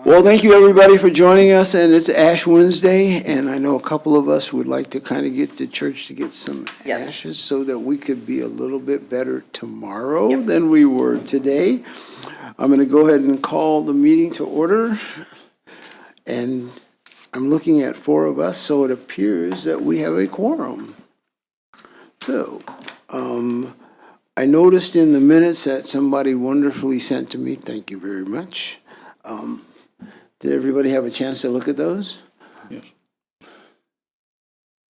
Well, thank you, everybody, for joining us, and it's Ash Wednesday, and I know a couple of us would like to kind of get to church to get some Yes. ashes so that we could be a little bit better tomorrow than we were today. I'm going to go ahead and call the meeting to order, and I'm looking at 4 of us, so it appears that we have a quorum. So, I noticed in the minutes that somebody wonderfully sent to me, thank you very much. Did everybody have a chance to look at those? Yes.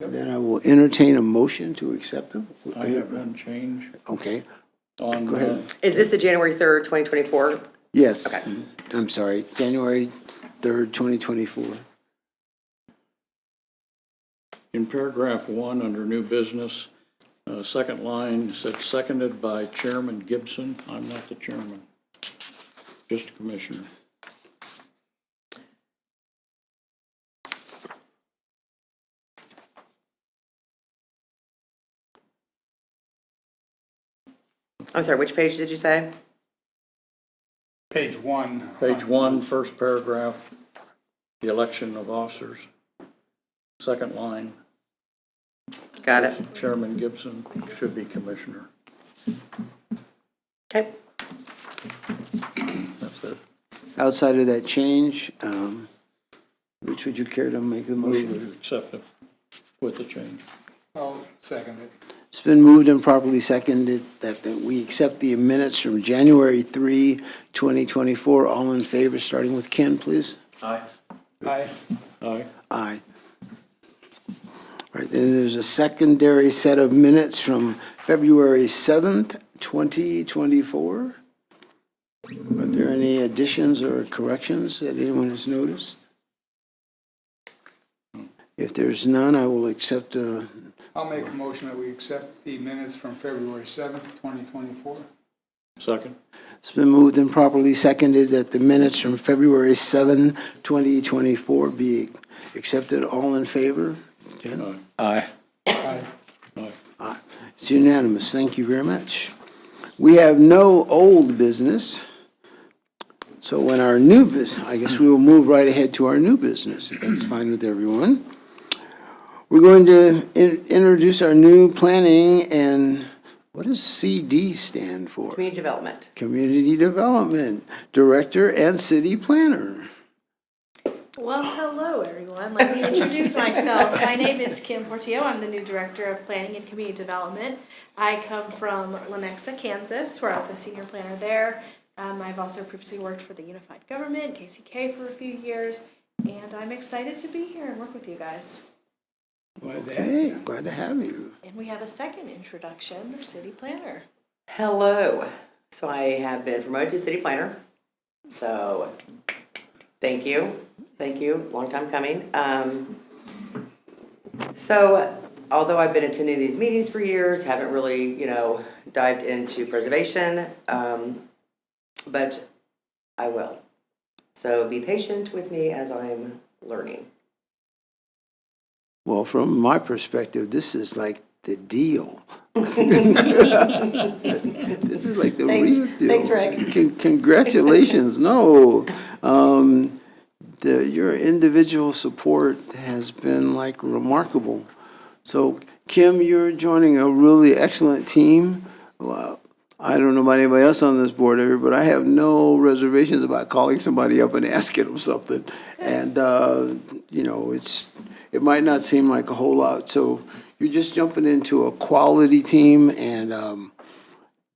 Then I will entertain a motion to accept them. I have one change Okay, on. Go ahead. Is this the January 3rd, 2024? yes. Okay. I'm sorry, January 3rd, 2024. In paragraph 1, under new business, second line said seconded by Chairman Gibson. I'm not the chairman, just a commissioner. I'm sorry, which page did you say? Page 1. Page 1, first paragraph, the election of officers. Second line, Got it. Chairman Gibson should be commissioner. Okay. That's it. Outside of that change, Rich, would you care to make the Move motion? to accept it with the change. I'll second it. It's been moved and properly seconded that we accept the minutes from January 3, 2024. All in favor, starting with Ken, please? Aye. Aye. Aye. Aye. All right, then there's a secondary set of minutes from February 7th, 2024. Are there any additions or corrections that anyone has noticed? If there's none, I will accept I'll make a motion that we accept the minutes from February 7th, 2024. Second. It's been moved and properly seconded that the minutes from February 7, 2024 be accepted. All in favor? Ken? Aye. Aye. Aye. It's unanimous. Thank you very much. We have no old business. So when our new business, I guess we will move right ahead to our new business, if that's fine with everyone. We're going to introduce our new planning and, what does CD stand for? Community development. Community Development Director and City Planner. Well, hello, everyone. Let me introduce myself. My name is Kim Portillo. I'm the new Director of Planning and Community Development. I come from Lenexa, Kansas, where I was the senior planner there. I've also previously worked for the Unified Government, KCK, for a few years, and I'm excited to be here and work with you guys. Well, hey, glad to have you. And we have a second introduction, the City Planner. Hello. So I have been promoted to city planner. So thank you. Thank you. Long time coming. So although I've been attending these meetings for years, haven't really, dived into preservation, but I will. So be patient with me as I'm learning. Well, from my perspective, this is like the deal. This is like the Thanks. real deal. Thanks, Rick. Congratulations. No. Your individual support has been like remarkable. So, Kim, you're joining a really excellent team. Well, I don't know about anybody else on this board, but I have no reservations about calling somebody up and asking them something. And, it might not seem like a whole lot. So you're just jumping into a quality team, and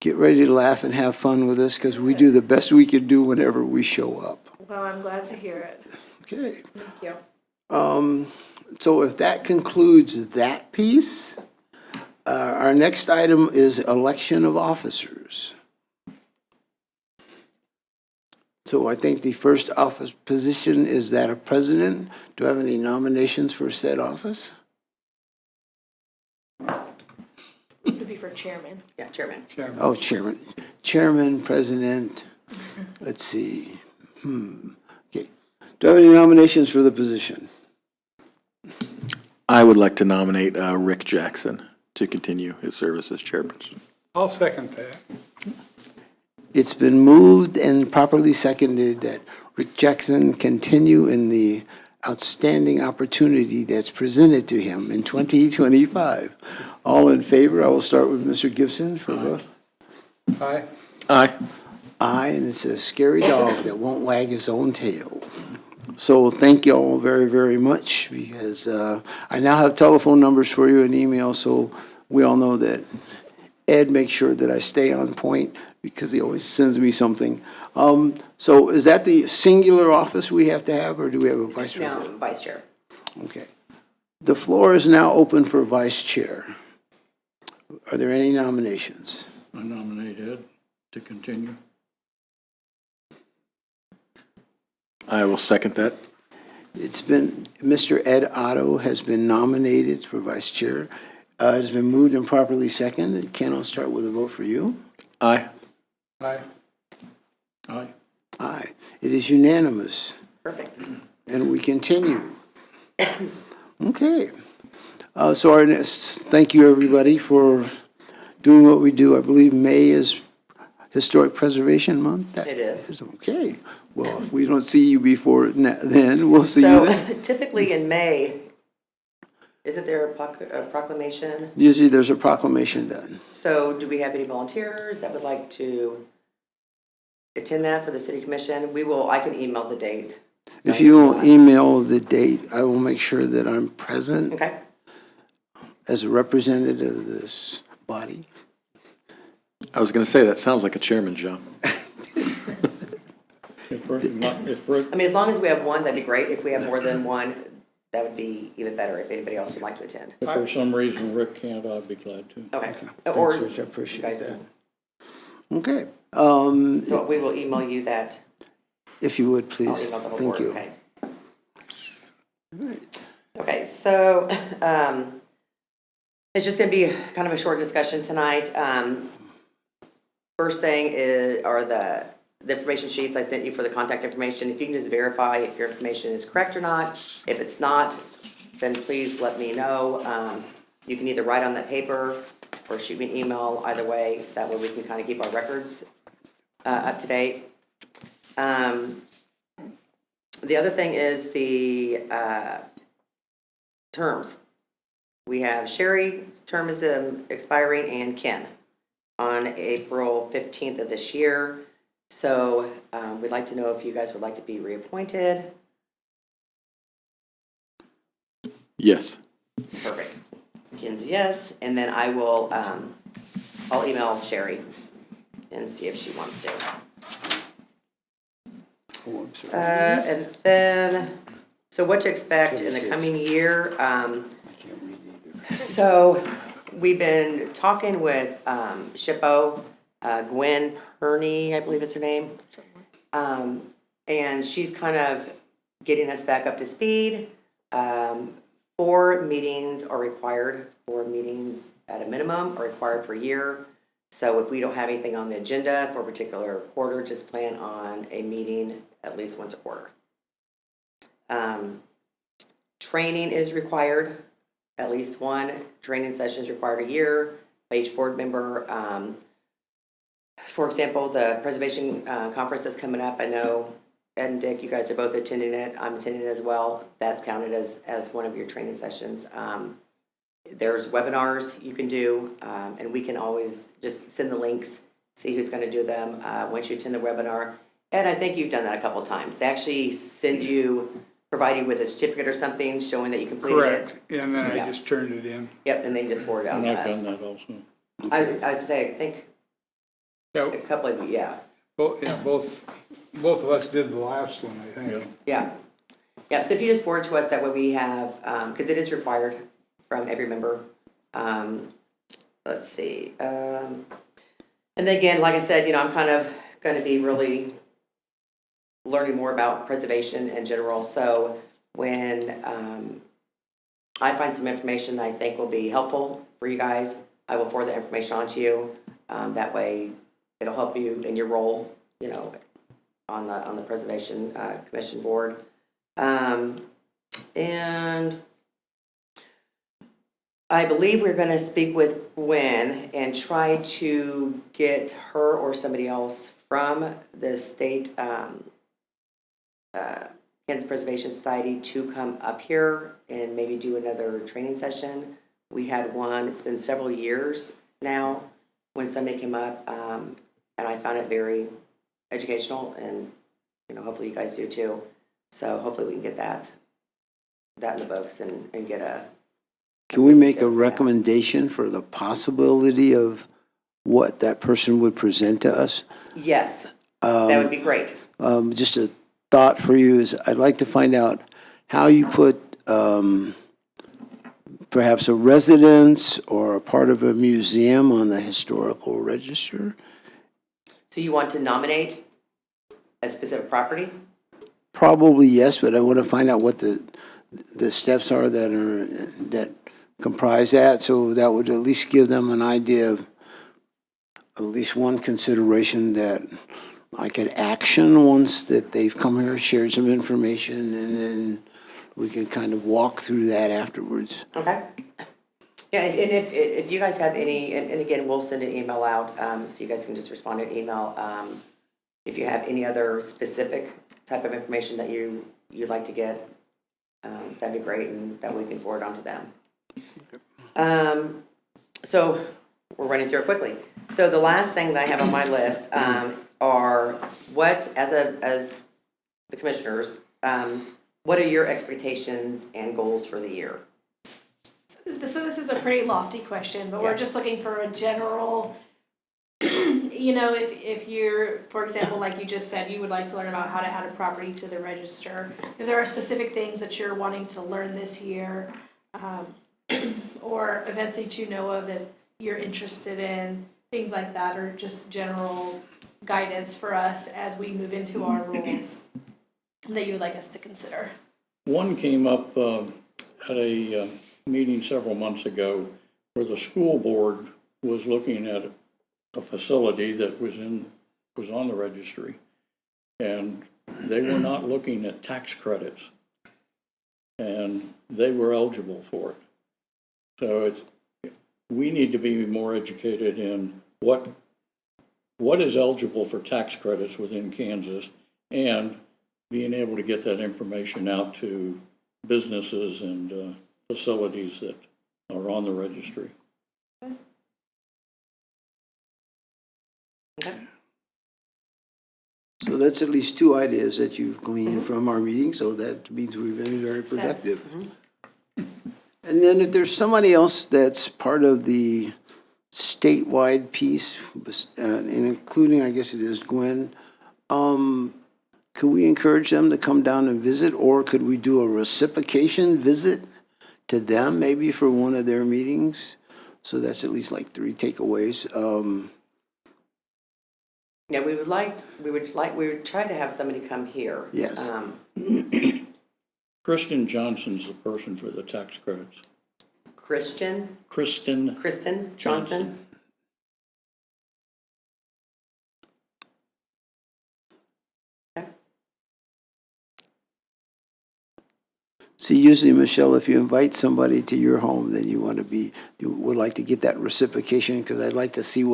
get ready to laugh and have fun with us because we do the best we can do whenever we show up. Well, I'm glad to hear it. Okay. Thank you. So if that concludes that piece, our next item is election of officers. So I think the first office position is that of president. Do I have any nominations for said office? This would be for chairman. Yeah, chairman. Oh, chairman. Chairman, president, let's see. Okay. Do I have any nominations for the position? I would like to nominate Rick Jackson to continue his service as chairperson. I'll second that. It's been moved and properly seconded that Rick Jackson continue in the outstanding opportunity that's presented to him in 2025. All in favor? I will start with Mr. Gibson for vote. Aye. Aye. Aye, and it's a scary dog that won't wag his own tail. So thank you all very, very much, because I now have telephone numbers for you and email, so we all know that Ed makes sure that I stay on point, because he always sends me something. So is that the singular office we have to have, or do we have a vice Now, president? Vice Chair. Okay. The floor is now open for vice chair. Are there any nominations? I nominate Ed to continue. I will second that. It's been, Mr. Ed Otto has been nominated for vice chair. It's been moved and properly seconded. Ken, I'll start with a vote for you. Aye. Aye. Aye. Aye. It is unanimous, Perfect. and we continue. Okay. So our next, thank you, everybody, for doing what we do. I believe May is Historic Preservation Month? It is. Okay. Well, if we don't see you before then, we'll see you So then. typically in May, isn't there a proclamation? Usually there's a proclamation done. So do we have any volunteers that would like to attend that for the city commission? I can email the date. If you will email the date, I will make sure that I'm present Okay, as a representative of this body. I was going to say, that sounds like a chairman job. If Rick, I mean, as long as we have one, that'd be great. If we have more than one, that would be even better if anybody else would like to attend. if for some reason Rick can't, I'd be glad to. Okay, Thanks, or Rich, I you appreciate guys that. can. Okay. So we will email you that. If you would, I'll please. email the whole Thank board, you. okay? Okay, so it's just gonna be kind of a short discussion tonight. First thing are the information sheets I sent you for the contact information. If you can just verify if your information is correct or not. If it's not, then please let me know. You can either write on that paper or shoot me an email, either way. That way we can kind of keep our records up to date. The other thing is the terms. We have Sherry's term is expiring and Ken on April 15th of this year. So we'd like to know if you guys would like to be reappointed. Yes. Perfect. Ken's yes, and then I will, I'll email Sherry and see if she wants to. Oh, I'm sorry. And then, so what to expect in the coming year? I can't read either. So we've been talking with SHPO, Gwen Perney, I believe is her name. And she's kind of getting us back up to speed. 4 meetings are required, 4 meetings at a minimum are required per year. So if we don't have anything on the agenda for a particular quarter, just plan on a meeting at least once a quarter. Training is required, at least 1 training session is required a year by each board member. For example, the preservation conference that's coming up, I know Ed and Dick, you guys are both attending it. I'm attending it as well. That's counted as one of your training sessions. There's webinars you can do, and we can always just send the links, see who's going to do them once you attend the webinar. And I think you've done that a couple times. They actually send you, provide you with a certificate or something showing that you completed Correct, it. and then I Yeah. just turned it in. Yep, and then just forward it out And to I've done us. that also. I was going to say, I think Yeah, a couple of you, yeah. both of us did the last one, I think. Yeah. Yeah, so if you just forward to us, that way we have, because it is required from every member. Let's see. And then again, like I said, I'm kind of going to be really learning more about preservation in general. So when I find some information that I think will be helpful for you guys, I will forward the information on to you. That way it'll help you in your role, on the Preservation Commission board. And I believe we're going to speak with Gwen and try to get her or somebody else from the state Kansas Preservation Society to come up here and maybe do another training session. We had one, it's been several years now, when somebody came up, and I found it very educational, and, you know, hopefully you guys do too. So hopefully we can get that in the books and get a. Can we make a recommendation for the possibility of what that person would present to us? Yes, that would be great. Just a thought for you is I'd like to find out how you put perhaps a residence or a part of a museum on the historical register. So you want to nominate a specific property? Probably yes, but I want to find out what the steps are that comprise that, so that would at least give them an idea of at least one consideration that I could action once that they've come here, shared some information, and then we can kind of walk through that afterwards. Okay. Yeah, and if you guys have any, and again, we'll send an email out, so you guys can just respond to an email. If you have any other specific type of information that you'd like to get, that'd be great, and that we can forward on to them. So we're running through it quickly. So the last thing that I have on my list are what, as the commissioners, what are your expectations and goals for the year? So this is a pretty lofty question, but Yeah. we're just looking for a general, you know, if you're, for example, like you just said, you would like to learn about how to add a property to the register. If there are specific things that you're wanting to learn this year, or events that you know of that you're interested in, things like that, or just general guidance for us as we move into our roles that you would like us to consider. One came up at a meeting several months ago where the school board was looking at a facility that was on the registry, and they were not looking at tax credits, and they were eligible for it. So we need to be more educated in what is eligible for tax credits within Kansas, and being able to get that information out to businesses and facilities that are on the registry. Okay. So that's at least two ideas that you've gleaned from our meeting, so that means we've been very productive. And then if there's somebody else that's part of the statewide piece, and including, I guess it is Gwen, could we encourage them to come down and visit, or could we do a reciprocation visit to them maybe for one of their meetings? So that's at least like 3 takeaways. Yeah, we would try to have somebody come here. Yes. Kristen Johnson's the person for the tax credits. Kristen Johnson. See, usually, Michelle, if you invite somebody to your home, then you would like to get that reciprocation, because I'd like to see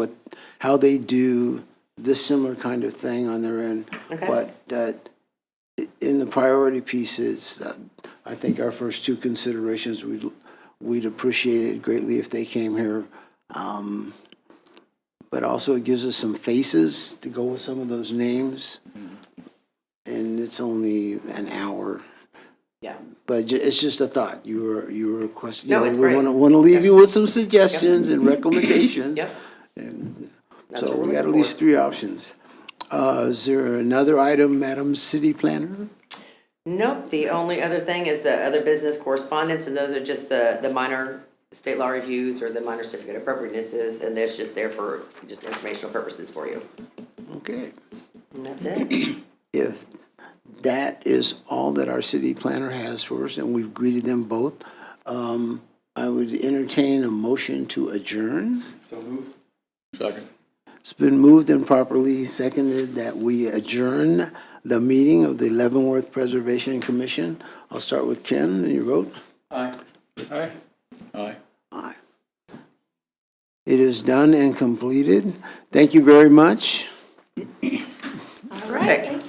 how they do this similar kind of thing on their end. Okay. But in the priority pieces, I think our first 2 considerations, we'd appreciate it greatly if they came here. But also it gives us some faces to go with some of those names. And it's only an hour. Yeah. But it's just a thought. You were requesting. No, it's we great. want to leave you with some suggestions and recommendations. Yep. And That's so what we're we got at looking least for. 3 options. Is there another item, Madam City Planner? Nope, the only other thing is the other business correspondence, and those are just the minor state law reviews or the minor certificate of appropriatenesses, and that's just there for just informational purposes for you. Okay. And that's it. If that is all that our city planner has for us, and we've greeted them both, I would entertain a motion to adjourn. Second. It's been moved and properly seconded that we adjourn the meeting of the Leavenworth Preservation Commission. I'll start with Ken, and your vote? Aye. Aye. Aye. It is done and completed. Thank you very much. All right, Perfect. thank